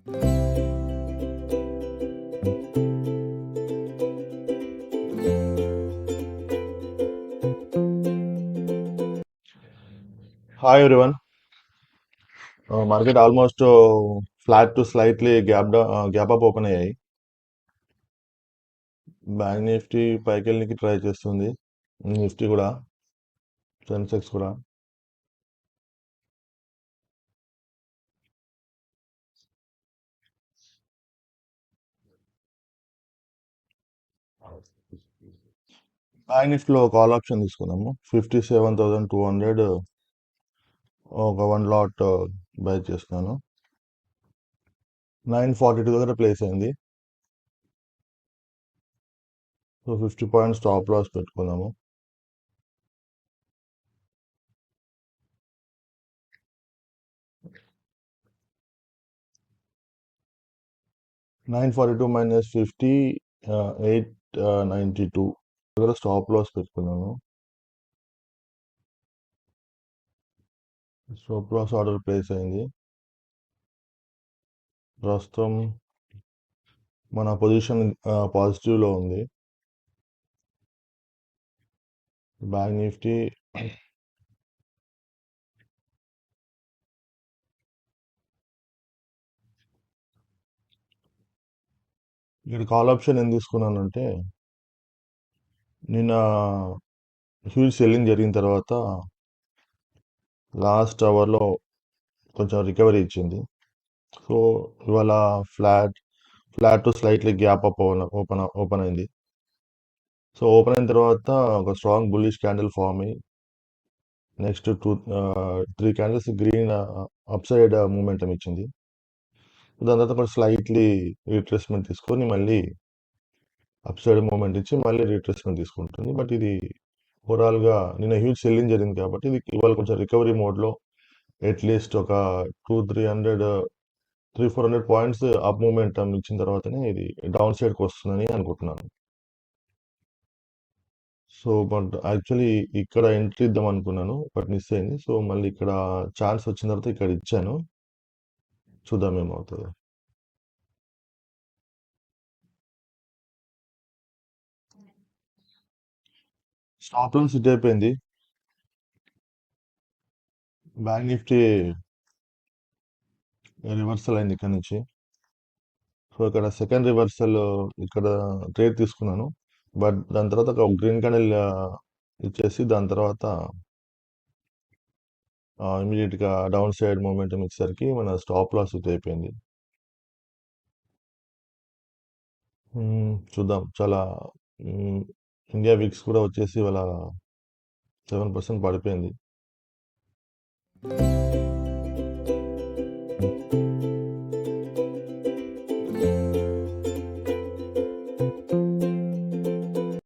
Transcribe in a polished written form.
Hi everyone. Market almost flat to slightly gap up open అయ్యాయి. Bank Nifty పైకి వెళ్ళడానికి try చేస్తుంది, Nifty కూడా, సెన్సెక్స్ కూడా. బ్యాంక్ నిఫ్టీలో కాల్ ఆప్షన్ తీసుకున్నాము 57,200. ఒక 1 లాట్ బై చేస్తున్నాను. 942 దగ్గర ప్లేస్ అయింది. సో 50 పాయింట్స్ స్టాప్ లాస్ పెట్టుకున్నాము. -50, 892 దగ్గర స్టాప్ లాస్ పెట్టుకున్నాను. స్టాప్ లాస్ ఆర్డర్ ప్లేస్ అయింది. ప్రస్తుతం మన పొజిషన్ పాజిటివ్లో ఉంది. బ్యాంక్ నిఫ్టీ ఇక్కడ కాల్ ఆప్షన్ ఏం తీసుకున్నానంటే, నిన్న హ్యూజ్ సెల్లింగ్ జరిగిన తర్వాత లాస్ట్ అవర్లో కొంచెం రికవరీ ఇచ్చింది. సో ఇవాళ flat to slightly gap up open అయింది. సో ఓపెన్ అయిన తర్వాత ఒక స్ట్రాంగ్ బుల్లిష్ క్యాండిల్ ఫామ్ అయ్యి next 3 candles green up side momentum ఇచ్చింది. దాని తర్వాత కూడా స్లైట్లీ రీట్రేస్మెంట్ తీసుకొని మళ్ళీ అప్ సైడ్ మూమెంట్ ఇచ్చి మళ్ళీ రీట్రేస్మెంట్ తీసుకుంటుంది. బట్ ఇది ఓవరాల్గా నిన్న హ్యూజ్ సెల్లింగ్ జరిగింది కాబట్టి ఇది ఇవాళ కొంచెం రికవరీ మోడ్లో అట్లీస్ట్ ఒక 300-400 పాయింట్స్ అప్ మూమెంటం ఇచ్చిన తర్వాతనే ఇది డౌన్ సైడ్కి వస్తుందని అనుకుంటున్నాను. సో బట్ యాక్చువల్లీ ఇక్కడ ఎంట్రీ ఇద్దాం అనుకున్నాను, బట్ మిస్ అయింది. సో మళ్ళీ ఇక్కడ ఛాన్స్ వచ్చిన తర్వాత ఇక్కడ ఇచ్చాను. చూద్దాం ఏమవుతుందో. స్టాప్ లాస్ హిట్ అయిపోయింది. బ్యాంక్ నిఫ్టీ రివర్సల్ అయింది ఇక్కడ నుంచి. సో ఇక్కడ సెకండ్ రివర్సల్ ఇక్కడ ట్రేడ్ తీసుకున్నాను. బట్ దాని తర్వాత ఒక గ్రీన్ క్యాండిల్ ఇచ్చేసి దాని తర్వాత ఇమీడియట్గా డౌన్ సైడ్ మూమెంటం ఇచ్చేసరికి మన స్టాప్ లాస్ హిట్ అయిపోయింది. చూద్దాం. చాలా ఇండియా విక్స్ కూడా వచ్చేసి ఇవాళ 7% పడిపోయింది.